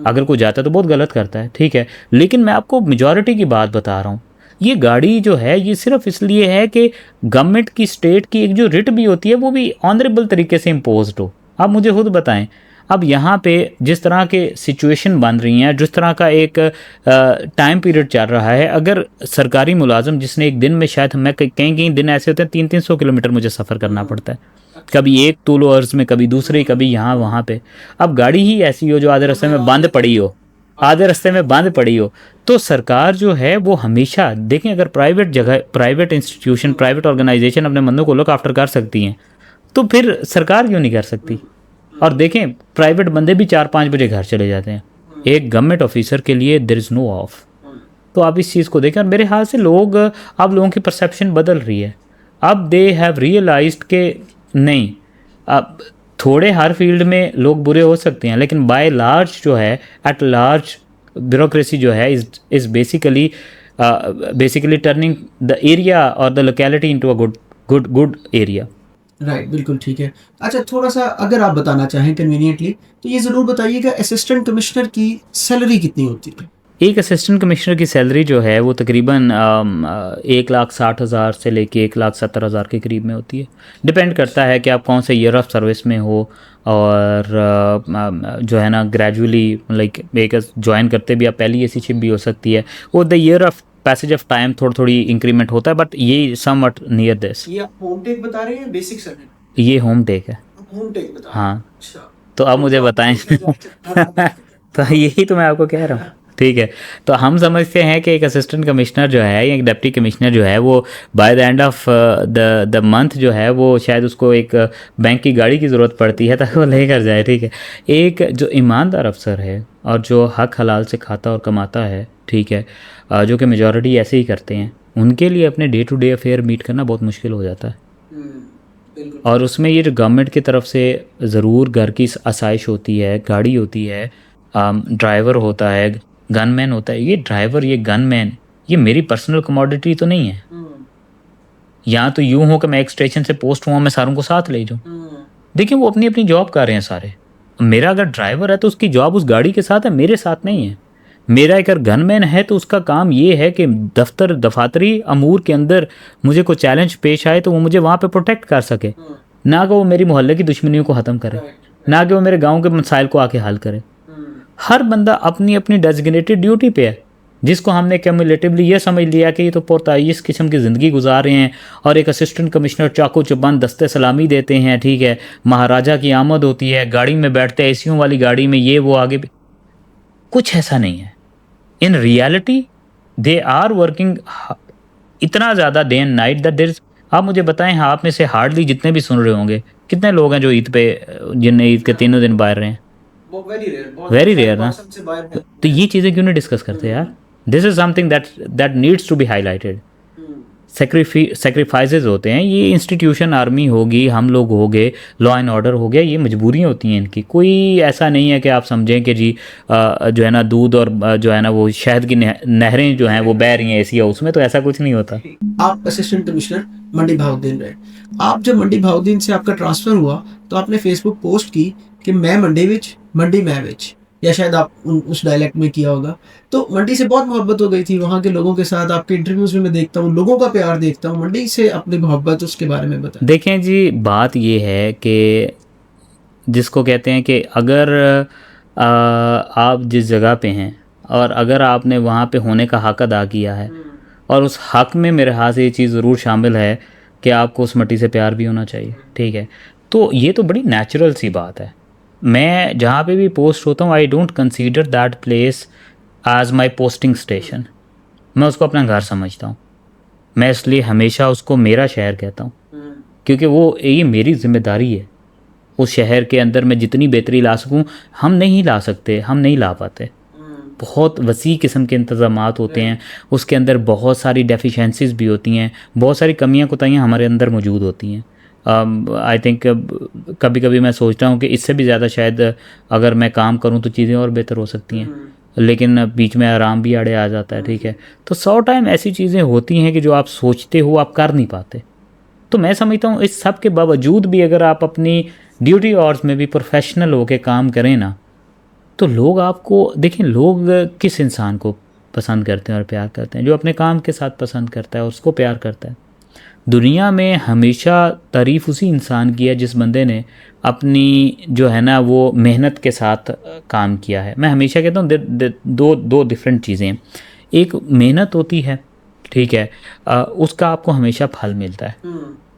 अगर कोई जाता है तो बहुत गलत करता है, ठीक है, लेकिन मैं आपको मेजॉरिटी की बात बता रहा हूँ। ये गाड़ी जो है ये सिर्फ इसलिए है कि गवर्नमेंट की, स्टेट की एक जो रिट भी होती है वो भी ऑनरेबल तरीके से इम्पोज्ड हो। आप मुझे खुद बताएं, अब यहाँ पे जिस तरह के सिचुएशन बन रही हैं, जिस तरह का एक टाइम पीरियड चल रहा है, अगर सरकारी मुलाजिम जिसने एक दिन में, शायद मैं कहीं दिन ऐसे होते हैं 300-300 किलोमीटर मुझे सफ़र करना पड़ता है, कभी एक तूलो अर्ज में, कभी दूसरे, कभी यहाँ वहाँ पे। अब गाड़ी ही ऐसी हो जो आधे रास्ते में बंद पड़ी हो, आधे रास्ते में बंद पड़ी हो। तो सरकार जो है वो हमेशा देखें, अगर प्राइवेट जगह, प्राइवेट इंस्टीट्यूशन, प्राइवेट ऑर्गेनाइजेशन अपने बंदों को लुक आफ्टर कर सकती हैं, तो फिर सरकार क्यों नहीं कर सकती? और देखें, प्राइवेट बंदे भी 4-5 बजे घर चले जाते हैं, एक गवर्नमेंट ऑफिसर के लिए देयर इज़ नो ऑफ। तो आप इस चीज़ को देखें, और मेरे ख्याल से लोग, अब लोगों की परसेप्शन बदल रही है। अब दे हैव रियलाइज्ड के नहीं, अब थोड़े हर फील्ड में लोग बुरे हो सकते हैं, लेकिन बाय लार्ज जो है, एट लार्ज ब्यूरोक्रेसी जो है is basically turning the area और the locality into a good area. Right, बिल्कुल ठीक है। अच्छा, थोड़ा सा अगर आप बताना चाहें कन्वीनियंटली, तो ये ज़रूर बताइएगा असिस्टेंट कमिश्नर की सैलरी कितनी होती है? एक असिस्टेंट कमिश्नर की सैलरी जो है वो तकरीबन 1,60,000 से लेके 1,70,000 के करीब में होती है। डिपेंड करता है कि आप कौन से ईयर ऑफ सर्विस में हो, और जो है ना ग्रेजुअली लाइक एक ज्वाइन करते भी आप पहली ऐसी शिप भी हो सकती है, और the year of passage of time थोड़ी इंक्रीमेंट होता है, बट ये समवट नियर दिस। ये आप होम टेक बता रहे हैं बेसिक सैलरी? ये होम टेक है। होम टेक बता रहे हैं? हाँ, अच्छा, तो अब मुझे बताएं। तो यही तो मैं आपको कह रहा हूँ, ठीक है। तो हम समझते हैं कि एक असिस्टेंट कमिश्नर जो है या एक डिप्टी कमिश्नर जो है वो by the end of the month जो है वो शायद उसको एक बैंक की गाड़ी की ज़रूरत पड़ती है ताकि वो लेकर जाए, ठीक है। एक जो ईमानदार अफसर है और जो हक हलाल से खाता और कमाता है, ठीक है, जो कि मेजॉरिटी ऐसे ही करते हैं, उनके लिए अपने day to day affair meet करना बहुत मुश्किल हो जाता है। और उसमें ये जो गवर्नमेंट की तरफ से ज़रूर घर की आसाइश होती है, गाड़ी होती है, ड्राइवर होता है, गनमैन होता है। ये ड्राइवर, ये गनमैन, ये मेरी पर्सनल कमोडिटी तो नहीं है। यहाँ तो यूँ हो कि मैं एक स्टेशन से पोस्ट हुआ, मैं सारों को साथ ले जाऊँ। देखिए, वो अपनी अपनी जॉब कर रहे हैं सारे। मेरा अगर ड्राइवर है तो उसकी जॉब उस गाड़ी के साथ है, मेरे साथ नहीं है। मेरा अगर गनमैन है तो उसका काम ये है कि दफातरी अमूर के अंदर मुझे कोई चैलेंज पेश आए तो वो मुझे वहाँ पे प्रोटेक्ट कर सके, ना कि वो मेरी मोहल्ले की दुश्मनियों को ख़त्म करे, ना कि वो मेरे गांव के मसाइल को आके हल करे। हर बंदा अपनी अपनी डेजिग्नेटेड ड्यूटी पे है, जिसको हमने क्यूमुलेटिवली ये समझ लिया कि ये तो पुरताइश किस्म की ज़िंदगी गुजार रहे हैं। और एक असिस्टेंट कमिश्नर चाकू चुबंद दस्ते सलामी देते हैं, ठीक है, महाराजा की आमद होती है, गाड़ी में बैठते हैं, एसियों वाली गाड़ी में, ये वो आगे भी कुछ ऐसा नहीं है। In reality they are working इतना ज़्यादा day and night that there. आप मुझे बताएं, हाँ, आप में से हार्डली जितने भी सुन रहे होंगे, कितने लोग हैं जो ईद पे, जिनने ईद के तीनों दिन बाहर रहे हैं? वेरी रेयर ना। तो ये चीज़ें क्यों नहीं डिस्कस करते यार? This is something that needs to be highlighted. Sacrifices होते हैं, ये इंस्टीट्यूशन, आर्मी होगी, हम लोग हो गए, लॉ एंड ऑर्डर हो गया, ये मजबूरियाँ होती हैं इनकी। कोई ऐसा नहीं है कि आप समझें कि जी जो है ना दूध और जो है ना वो शहद की नहरें जो हैं वो बह रही हैं एसी हाउस में, तो ऐसा कुछ नहीं होता। आप असिस्टेंट कमिश्नर मंडी बहाउद्दीन रहे। आप जब मंडी बहाउद्दीन से आपका ट्रांसफ़र हुआ तो आपने फेसबुक पोस्ट की कि मैं मंडी विच, मंडी मैं विच, या शायद आप उस डायलेक्ट में किया होगा। तो मंडी से बहुत मोहब्बत हो गई थी, वहाँ के लोगों के साथ आपके इंटरव्यूज़ में मैं देखता हूँ, लोगों का प्यार देखता हूँ। मंडी से अपनी मोहब्बत, उसके बारे में बताएं। देखें जी, बात ये है कि जिसको कहते हैं कि अगर आप जिस जगह पे हैं और अगर आपने वहाँ पे होने का हक अदा किया है, और उस हक में मेरे हाथ से ये चीज़ ज़रूर शामिल है कि आपको उस मिट्टी से प्यार भी होना चाहिए, ठीक है। तो ये तो बड़ी नेचुरल सी बात है। मैं जहाँ पे भी पोस्ट होता हूँ, I don't consider that place as my posting station. मैं उसको अपना घर समझता हूँ। मैं इसलिए हमेशा उसको मेरा शहर कहता हूँ, क्योंकि वो ये मेरी जिम्मेदारी है। उस शहर के अंदर मैं जितनी बेहतरी ला सकूँ, हम नहीं ला सकते, हम नहीं ला पाते। बहुत वसी किस्म के इंतज़ामात होते हैं, उसके अंदर बहुत सारी डेफिशिएंसीज भी होती हैं, बहुत सारी कमियां कोताहियां हमारे अंदर मौजूद होती हैं। आई थिंक कभी कभी मैं सोचता हूँ कि इससे भी ज़्यादा शायद अगर मैं काम करूँ तो चीज़ें और बेहतर हो सकती हैं, लेकिन बीच में आराम भी आड़े आ जाता है, ठीक है। तो 100 टाइम ऐसी चीज़ें होती हैं कि जो आप सोचते हो आप कर नहीं पाते। तो मैं समझता हूँ इस सब के बावजूद भी अगर आप अपनी ड्यूटी आवर्स में भी प्रोफेशनल होकर काम करें ना, तो लोग आपको देखें, लोग किस इंसान को पसंद करते हैं और प्यार करते हैं? जो अपने काम के साथ पसंद करता है, उसको प्यार करता है। दुनिया में हमेशा तारीफ़ उसी इंसान की है जिस बंदे ने अपनी जो है ना वो मेहनत के साथ काम किया है। मैं हमेशा कहता हूँ दो डिफरेंट चीज़ें हैं। एक मेहनत होती है, ठीक है, उसका आपको हमेशा फल मिलता है,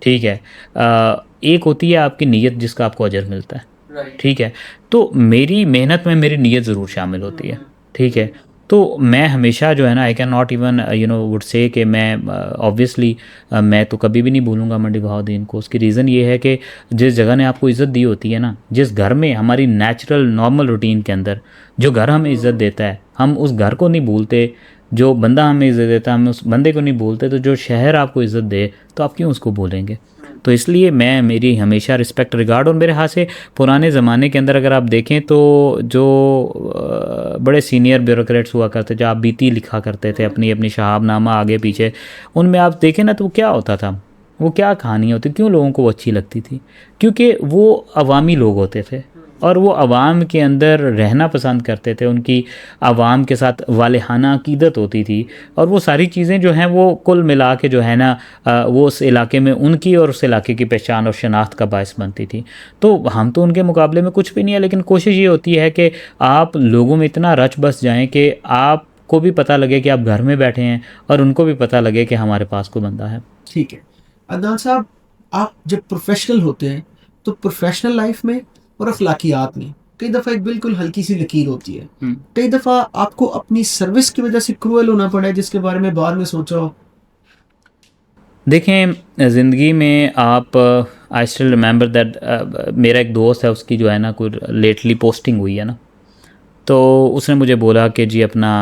ठीक है। एक होती है आपकी नीयत जिसका आपको अजर मिलता है, ठीक है। तो मेरी मेहनत में मेरी नीयत ज़रूर शामिल होती है, ठीक है। तो मैं हमेशा जो है ना, I can not even would say कि मैं ऑब्वियसली मैं तो कभी भी नहीं भूलूंगा मंडी बहाउद्दीन को। उसकी रीज़न ये है कि जिस जगह ने आपको इज़्ज़त दी होती है ना, जिस घर में हमारी नेचुरल नॉर्मल रूटीन के अंदर जो घर हमें इज़्ज़त देता है, हम उस घर को नहीं भूलते। जो बंदा हमें इज़्ज़त देता है हम उस बंदे को नहीं भूलते। तो जो शहर आपको इज़्ज़त दे तो आप क्यों उसको भूलेंगे? तो इसलिए मैं मेरी हमेशा रिस्पेक्ट रिगार्ड। और मेरे हाथ से पुराने ज़माने के अंदर अगर आप देखें तो जो बड़े सीनियर ब्यूरोक्रेट्स हुआ करते, जो आप बीती लिखा करते थे अपनी अपनी शहाबनामा आगे पीछे, उनमें आप देखें ना तो वो क्या होता था, वो क्या कहानी होती, क्यों लोगों को वो अच्छी लगती थी? क्योंकि वो अवामी लोग होते थे और वो अवाम के अंदर रहना पसंद करते थे। उनकी अवाम के साथ वालेहाना अकीदत होती थी और वो सारी चीज़ें जो हैं वो कुल मिला के जो है ना वो उस इलाके में उनकी और उस इलाके की पहचान और शनाख्त का बायस बनती थी। तो हम तो उनके मुकाबले में कुछ भी नहीं है, लेकिन कोशिश ये होती है कि आप लोगों में इतना रच बस जाएं कि आपको भी पता लगे कि आप घर में बैठे हैं और उनको भी पता लगे कि हमारे पास कोई बंदा है। ठीक है अदनान साहब, आप जब प्रोफेशनल होते हैं तो प्रोफेशनल लाइफ में और अखलाकियात में कई दफ़ा एक बिल्कुल हल्की सी लकीर होती है। कई दफ़ा आपको अपनी सर्विस की वजह से क्रूअल होना पड़ा है, जिसके बारे में बाद में सोचा हो? देखें, ज़िंदगी में आप आई स्टिल रिमेंबर दैट मेरा एक दोस्त है, उसकी जो है ना कोई लेटली पोस्टिंग हुई है ना, तो उसने मुझे बोला कि जी अपना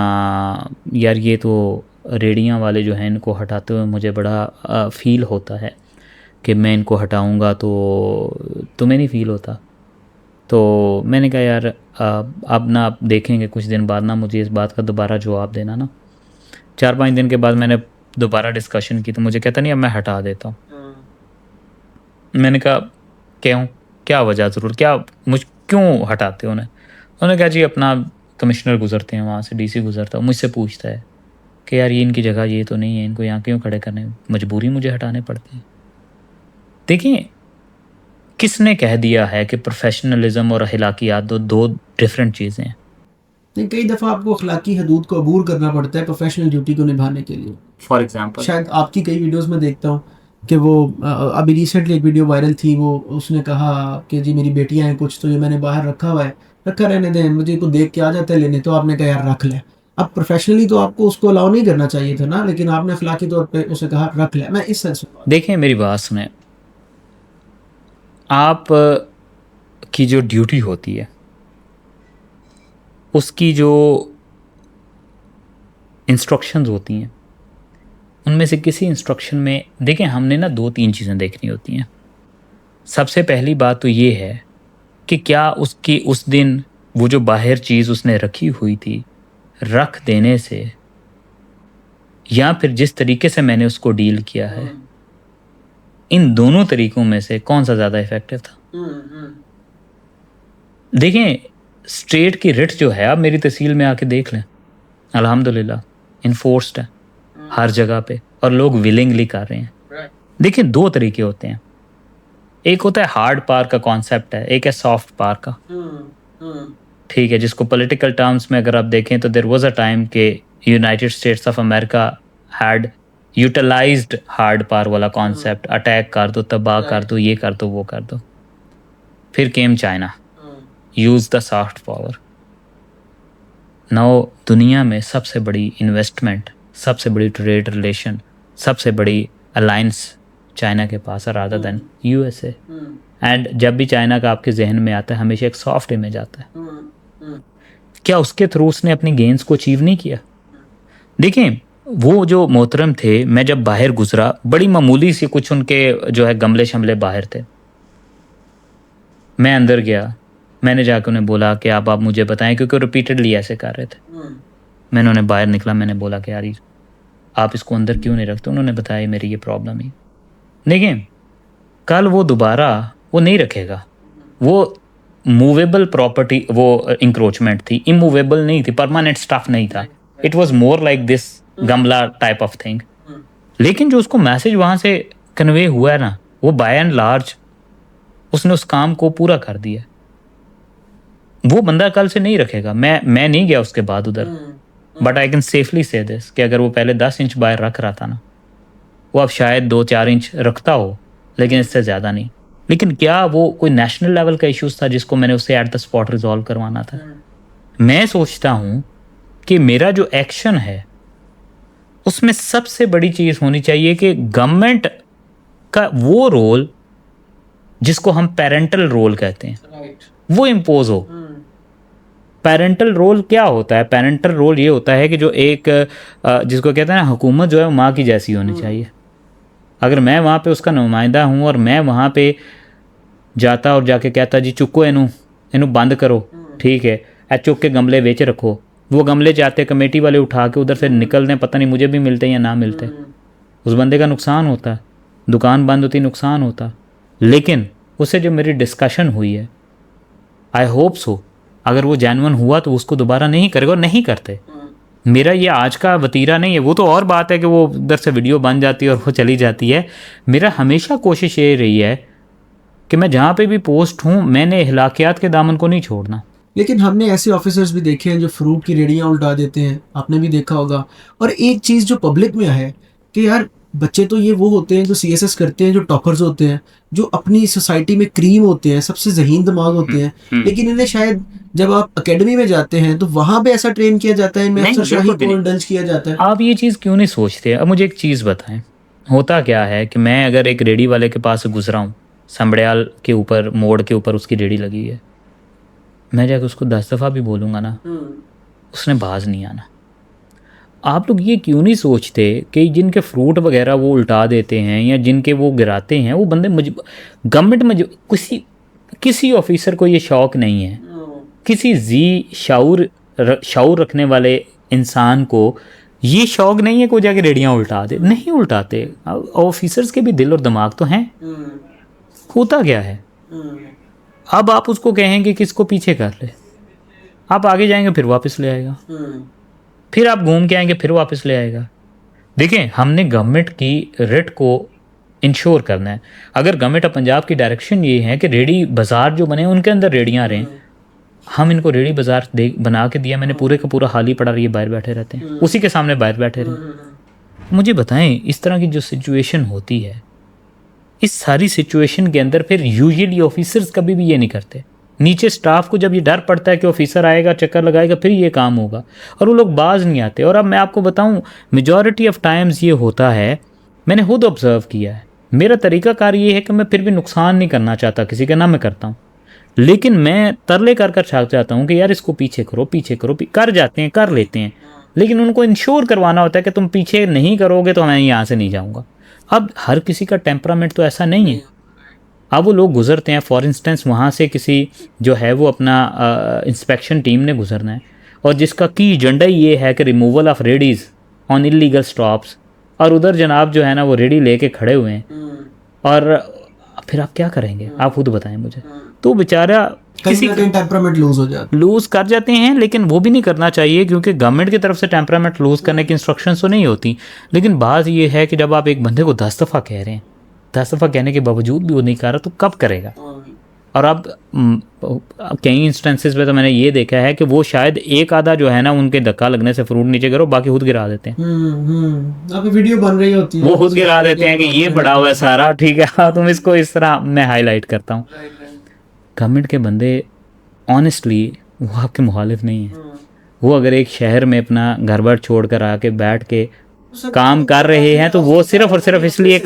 यार ये तो रेडियां वाले जो हैं इनको हटाते हुए मुझे बड़ा फ़ील होता है कि मैं इनको हटाऊंगा तो तुम्हें नहीं फ़ील होता? तो मैंने कहा यार अब ना आप देखेंगे कुछ दिन बाद ना मुझे इस बात का दोबारा जवाब देना ना। 4-5 दिन के बाद मैंने दोबारा डिस्कशन की तो मुझे कहता नहीं अब मैं हटा देता हूँ। मैंने कहा क्यों, क्या वजह ज़रूर, क्या मुझ क्यों हटाते हो उन्हें? उन्होंने कहा जी अपना कमिश्नर गुजरते हैं वहाँ से, डीसी गुजरता है, मुझसे पूछता है कि यार ये इनकी जगह ये तो नहीं है, इनको यहाँ क्यों खड़े करने, मजबूरी मुझे हटाने पड़ते हैं। देखिए, किसने कह दिया है कि प्रोफेशनलिज्म और अखलाकियात दो डिफरेंट चीज़ें हैं? नहीं, कई दफ़ा आपको अखलाकी हदूद को अबूर करना पड़ता है प्रोफेशनल ड्यूटी को निभाने के लिए। फॉर एग्जाम्पल शायद आपकी कई वीडियोस में देखता हूँ कि वो अभी रिसेंटली एक वीडियो वायरल थी, वो उसने कहा कि जी मेरी बेटियां हैं कुछ, तो ये मैंने बाहर रखा हुआ है, रखा रहने दें, मुझे को देख के आ जाता है लेने, तो आपने कहा यार रख ले। अब प्रोफेशनली तो आपको उसको अलाउ नहीं करना चाहिए था ना, लेकिन आपने अखलाकी तौर पे उसे कहा रख ले। मैं इस सेंस में देखें, मेरी बात सुने, आप की जो ड्यूटी होती है उसकी जो इंस्ट्रक्शंस होती हैं उनमें से किसी इंस्ट्रक्शन में देखें हमने ना 2-3 चीज़ें देखनी होती हैं। सबसे पहली बात तो ये है कि क्या उसकी उस दिन वो जो बाहर चीज़ उसने रखी हुई थी रख देने से या फिर जिस तरीके से मैंने उसको डील किया है, इन दोनों तरीकों में से कौन सा ज़्यादा इफ़ेक्टिव था? देखें, स्टेट की रिट जो है आप मेरी तहसील में आके देख लें, अल्हम्दुलिल्लाह इन्फोर्स्ड है हर जगह पे और लोग विलिंगली कर रहे हैं। देखिए, 2 तरीके होते हैं, एक होता है हार्ड पावर का कॉन्सेप्ट है, एक है सॉफ्ट पावर का। ठीक है, जिसको पॉलिटिकल टर्म्स में अगर आप देखें तो देयर वाज अ टाइम के United States of America had utilized hard power वाला कॉन्सेप्ट, अटैक कर दो, तबाह कर दो, ये कर दो, वो कर दो। फिर came China, use the soft power. Now दुनिया में सबसे बड़ी इन्वेस्टमेंट, सबसे बड़ी ट्रेड रिलेशन, सबसे बड़ी अलायंस चाइना के पास है रादर देन यूएसए। एंड जब भी चाइना का आपके जहन में आता है हमेशा एक सॉफ्ट इमेज आता है। क्या उसके थ्रू उसने अपनी गेंस को अचीव नहीं किया? देखें, वो जो मोहतरम थे, मैं जब बाहर गुजरा बड़ी मामूली सी कुछ उनके जो है गमले शमले बाहर थे, मैं अंदर गया, मैंने जाकर उन्हें बोला कि आप मुझे बताएं, क्योंकि वो रिपीटेडली ऐसे कर रहे थे। मैंने उन्हें बाहर निकला, मैंने बोला कि यार आप इसको अंदर क्यों नहीं रखते? उन्होंने बताया मेरी ये प्रॉब्लम है। देखें, कल वो दोबारा वो नहीं रखेगा, वो मूवेबल प्रॉपर्टी, वो इंक्रोचमेंट थी, इमूवेबल नहीं थी, परमानेंट स्टफ नहीं था। It was more like this गमला टाइप ऑफ थिंग। लेकिन जो उसको मैसेज वहाँ से कन्वे हुआ है ना, वो बाय एंड लार्ज उसने उस काम को पूरा कर दिया। वो बंदा कल से नहीं रखेगा। मैं नहीं गया उसके बाद उधर, बट आई कैन सेफली से दिस कि अगर वो पहले 10 इंच बाहर रख रहा था ना, वो अब शायद 2-4 इंच रखता हो, लेकिन इससे ज़्यादा नहीं। लेकिन क्या वो कोई नेशनल लेवल का इश्यूज था जिसको मैंने उससे एट द स्पॉट रिजॉल्व करवाना था? मैं सोचता हूँ कि मेरा जो एक्शन है उसमें सबसे बड़ी चीज़ होनी चाहिए कि गवर्नमेंट का वो रोल जिसको हम पेरेंटल रोल कहते हैं वो इम्पोज हो। पेरेंटल रोल क्या होता है? पेरेंटल रोल ये होता है कि जो एक जिसको कहते हैं ना, हुकूमत जो है वो माँ की जैसी होनी चाहिए। अगर मैं वहाँ पे उसका नुमाइंदा हूँ और मैं वहाँ पे जाता और जाके कहता जी चुको इनू बंद करो, ठीक है, ए चुक के गमले बेच रखो, वो गमले जाते कमेटी वाले उठा के उधर से निकलने, पता नहीं मुझे भी मिलते या ना मिलते, उस बंदे का नुकसान होता है, दुकान बंद होती, नुकसान होता। लेकिन उससे जो मेरी डिस्कशन हुई है, आई होप सो अगर वो जेन्युइन हुआ तो उसको दोबारा नहीं करेगा और नहीं करते। मेरा ये आज का वतीरा नहीं है, वो तो और बात है कि वो उधर से वीडियो बन जाती है और वो चली जाती है। मेरा हमेशा कोशिश ये रही है कि मैं जहाँ पे भी पोस्ट हूँ मैंने इहलाकियात के दामन को नहीं छोड़ना। लेकिन हमने ऐसे ऑफिसर्स भी देखे हैं जो फ्रूट की रेडियां उल्टा देते हैं, आपने भी देखा होगा। और एक चीज़ जो पब्लिक में है कि यार बच्चे तो ये वो होते हैं जो सीएसएस करते हैं, जो टॉपर्स होते हैं, जो अपनी सोसाइटी में क्रीम होते हैं, सबसे ज़हीन दिमाग होते हैं, लेकिन इन्हें शायद जब आप एकेडमी में जाते हैं तो वहाँ पे ऐसा ट्रेन किया जाता है, इनमें अफसरशाही को इंडल्ज किया जाता है। आप ये चीज़ क्यों नहीं सोचते? अब मुझे एक चीज़ बताएं, होता क्या है कि मैं अगर एक रेडी वाले के पास से गुजरा हूँ, संबड़ियाल के ऊपर मोड़ के ऊपर उसकी रेडी लगी है, मैं जाकर उसको 10 दफ़ा भी बोलूँगा ना, उसने बाज नहीं आना। आप लोग ये क्यों नहीं सोचते कि जिनके फ्रूट वगैरह वो उल्टा देते हैं या जिनके वो गिराते हैं वो बंदे गवर्नमेंट किसी ऑफिसर को ये शौक़ नहीं है, किसी शाऊर रखने वाले इंसान को ये शौक़ नहीं है कि वो जाके रेडियाँ उल्टा दे। नहीं उल्टाते। ऑफिसर्स के भी दिल और दिमाग तो हैं। होता क्या है, अब आप उसको कहेंगे कि इसको पीछे कर ले, आप आगे जाएंगे फिर वापस ले आएगा, फिर आप घूम के आएंगे फिर वापस ले आएगा। देखें, हमने गवर्नमेंट की रेट को इंश्योर करना है। अगर गवर्नमेंट ऑफ पंजाब की डायरेक्शन ये है कि रेडी बाज़ार जो बने उनके अंदर रेडियाँ रहें, हम इनको रेडी बाज़ार बना के दिया, मैंने पूरे का पूरा हाल ही पड़ा, ये बाहर बैठे रहते हैं, उसी के सामने बाहर बैठे रहें। मुझे बताएं, इस तरह की जो सिचुएशन होती है, इस सारी सिचुएशन के अंदर फिर यूजुअली ऑफिसर्स कभी भी ये नहीं करते। नीचे स्टाफ को जब ये डर पड़ता है कि ऑफिसर आएगा, चक्कर लगाएगा, फिर ये काम होगा, और वो लोग बाज नहीं आते। और अब मैं आपको बताऊं, मेजॉरिटी ऑफ टाइम्स ये होता है, मैंने खुद ऑब्जर्व किया है। मेरा तरीक़ाकार ये है कि मैं फिर भी नुकसान नहीं करना चाहता किसी का, ना मैं करता हूँ, लेकिन मैं तरले कर छाक जाता हूँ कि यार इसको पीछे करो, कर जाते हैं, कर लेते हैं, लेकिन उनको इंश्योर करवाना होता है कि तुम पीछे नहीं करोगे तो मैं यहाँ से नहीं जाऊँगा। अब हर किसी का टेम्परामेंट तो ऐसा नहीं है। अब वो लोग गुजरते हैं, फॉर इंस्टेंस वहाँ से किसी जो है वो अपना इंस्पेक्शन टीम ने गुजरना है, और जिसका की एजेंडा ये है कि removal of Reddy's on illegal stops, और उधर जनाब जो है ना वो रेडी लेके खड़े हुए हैं, और फिर आप क्या करेंगे? आप खुद बताएं मुझे। तो बेचारा किसी का टेम्परामेंट लूज़ कर जाते हैं, लेकिन वो भी नहीं करना चाहिए, क्योंकि गवर्नमेंट की तरफ से टेम्परामेंट लूज़ करने की इंस्ट्रक्शंस तो नहीं होती। लेकिन बात ये है कि जब आप एक बंदे को 10 दफ़ा कह रहे हैं, 10 दफ़ा कहने के बावजूद भी वो नहीं कर रहा, तो कब करेगा? और अब कई इंस्टेंसेस पे तो मैंने ये देखा है कि वो शायद एक आधा जो है ना उनके धक्का लगने से फ्रूट नीचे गिरो, बाकी खुद गिरा देते हैं। अभी वीडियो बन रही होती है, वो खुद गिरा देते हैं कि ये बड़ा हुआ है सारा, ठीक है, तुम इसको इस तरह मैं हाईलाइट करता हूँ। गवर्नमेंट के बंदे ऑनेस्टली वो आपके मुखालिफ नहीं है। वो अगर एक शहर में अपना घर बार छोड़ कर आके बैठ के काम कर रहे हैं तो वो सिर्फ और सिर्फ इसलिए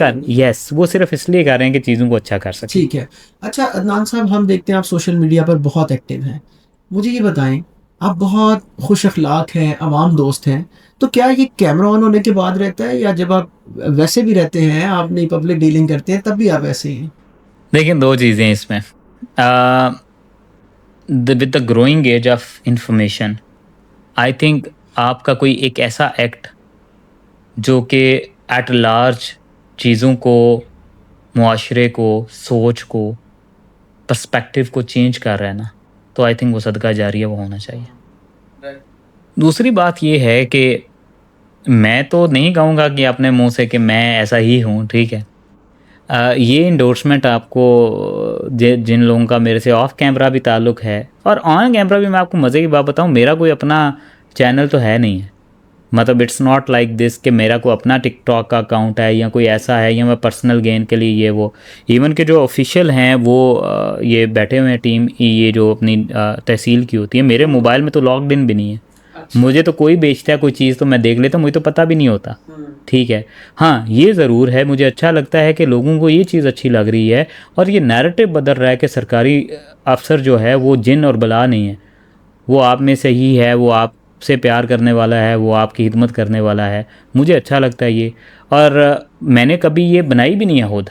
वो सिर्फ इसलिए कर रहे हैं कि चीज़ों को अच्छा कर सकें। ठीक है। अच्छा अदनान साहब, हम देखते हैं आप सोशल मीडिया पर बहुत एक्टिव हैं। मुझे ये बताएं, आप बहुत खुश अखलाक हैं, अवाम दोस्त हैं, तो क्या ये कैमरा ऑन होने के बाद रहता है, या जब आप वैसे भी रहते हैं, आप नहीं पब्लिक डीलिंग करते हैं, तब भी आप ऐसे ही हैं? देखिए, दो चीज़ें इसमें। With the growing age of information, I think आपका कोई एक ऐसा एक्ट जो कि एट लार्ज चीज़ों को, मुआशरे को, सोच को, पर्सपेक्टिव को चेंज कर रहा है ना, तो आई थिंक वो सदका जारिया वो होना चाहिए। दूसरी बात ये है कि मैं तो नहीं कहूँगा कि अपने मुंह से कि मैं ऐसा ही हूँ, ठीक है। ये इंडोर्समेंट आपको जिन लोगों का मेरे से ऑफ कैमरा भी ताल्लुक़ है और ऑन कैमरा भी, मैं आपको मज़े की बात बताऊँ, मेरा कोई अपना चैनल तो है नहीं है। मतलब इट्स नॉट लाइक दिस कि मेरा कोई अपना टिकटॉक का अकाउंट है या कोई ऐसा है, या मैं पर्सनल गेन के लिए ये वो। इवन के जो ऑफिशियल हैं वो ये बैठे हुए हैं टीम, ये जो अपनी तहसील की होती है, मेरे मोबाइल में तो लॉग्ड इन भी नहीं है। मुझे तो कोई बेचता है कोई चीज़ तो मैं देख लेता हूँ, मुझे तो पता भी नहीं होता। ठीक है, हाँ ये ज़रूर है, मुझे अच्छा लगता है कि लोगों को ये चीज़ अच्छी लग रही है और ये नैरेटिव बदल रहा है कि सरकारी अफसर जो है वो जिन और बला नहीं है, वो आप में से ही है, वो आपसे प्यार करने वाला है, वो आपकी खिदमत करने वाला है। मुझे अच्छा लगता है ये, और मैंने कभी ये बनाई भी नहीं है खुद।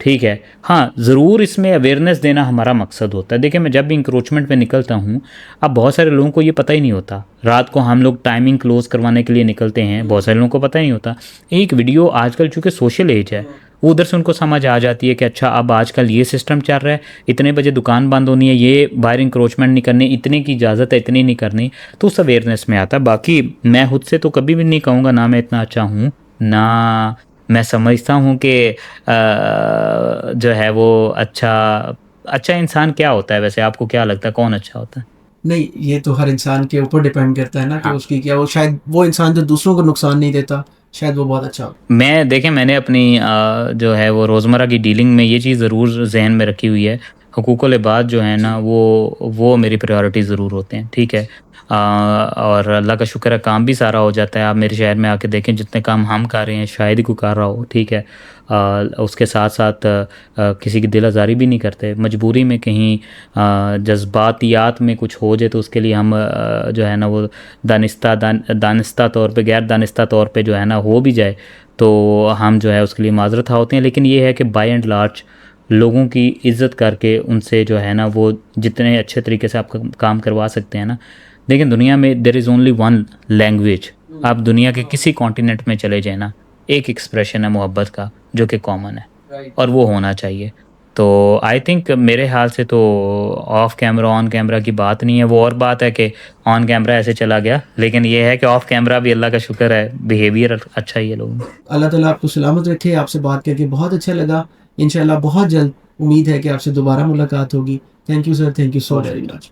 ठीक है, हाँ ज़रूर इसमें अवेयरनेस देना हमारा मकसद होता है। देखिए मैं जब भी इंक्रोचमेंट पे निकलता हूँ, अब बहुत सारे लोगों को ये पता ही नहीं होता। रात को हम लोग टाइमिंग क्लोज करवाने के लिए निकलते हैं, बहुत सारे लोगों को पता ही नहीं होता। एक वीडियो आजकल चूँकि सोशल एज है, वो उधर से उनको समझ आ जाती है कि अच्छा अब आजकल ये सिस्टम चल रहा है, इतने बजे दुकान बंद होनी है, ये बाहर इंक्रोचमेंट नहीं करनी, इतने की इजाज़त है, इतनी नहीं करनी, तो उस अवेयरनेस में आता है। बाकी मैं खुद से तो कभी भी नहीं कहूँगा ना मैं इतना अच्छा हूँ, ना मैं समझता हूँ कि जो है वो अच्छा अच्छा इंसान क्या होता है। वैसे आपको क्या लगता है कौन अच्छा होता है? नहीं, ये तो हर इंसान के ऊपर डिपेंड करता है ना कि हाँ। उसकी क्या, वो शायद वो इंसान जो दूसरों को नुकसान नहीं देता, शायद वो बहुत अच्छा हो। मैं देखें मैंने अपनी जो है वो रोज़मर्रा की डीलिंग में ये चीज़ ज़रूर ज़हन में रखी हुई है, हुकूकुल इबाद जो है ना वो मेरी प्रायोरिटी ज़रूर होते हैं। ठीक है, और अल्लाह का शुक्र है काम भी सारा हो जाता है। आप मेरे शहर में आके देखें जितने काम हम कर रहे हैं शायद ही कोई कर रहा हो। ठीक है, उसके साथ साथ किसी की दिल आज़ारी भी नहीं करते। मजबूरी में कहीं जज्बातियात में कुछ हो जाए तो उसके लिए हम जो है ना वो दानिस्ता तौर पे, गैर दानिस्ता तौर पे जो है ना हो भी जाए तो हम जो है उसके लिए माजरत खा होते हैं। लेकिन ये है कि बाय एंड लार्ज लोगों की इज़्ज़त करके उनसे जो है ना वो जितने अच्छे तरीके से आपका काम करवा सकते हैं ना। लेकिन दुनिया में there is only one language. आप दुनिया के किसी कॉन्टिनेंट में चले जाए ना, एक एक्सप्रेशन है मोहब्बत का जो कि कॉमन है और वो होना चाहिए। तो आई थिंक मेरे ख्याल से तो ऑफ कैमरा ऑन कैमरा की बात नहीं है। वो और बात है कि ऑन कैमरा ऐसे चला गया, लेकिन ये है कि ऑफ कैमरा भी अल्लाह का शुक्र है बिहेवियर अच्छा ही है लोगों का। अल्लाह ताला आपको सलामत रखे। आपसे बात करके बहुत अच्छा लगा। इंशाल्लाह बहुत जल्द उम्मीद है कि आपसे दोबारा मुलाकात होगी। Thank you sir, thank you so very much.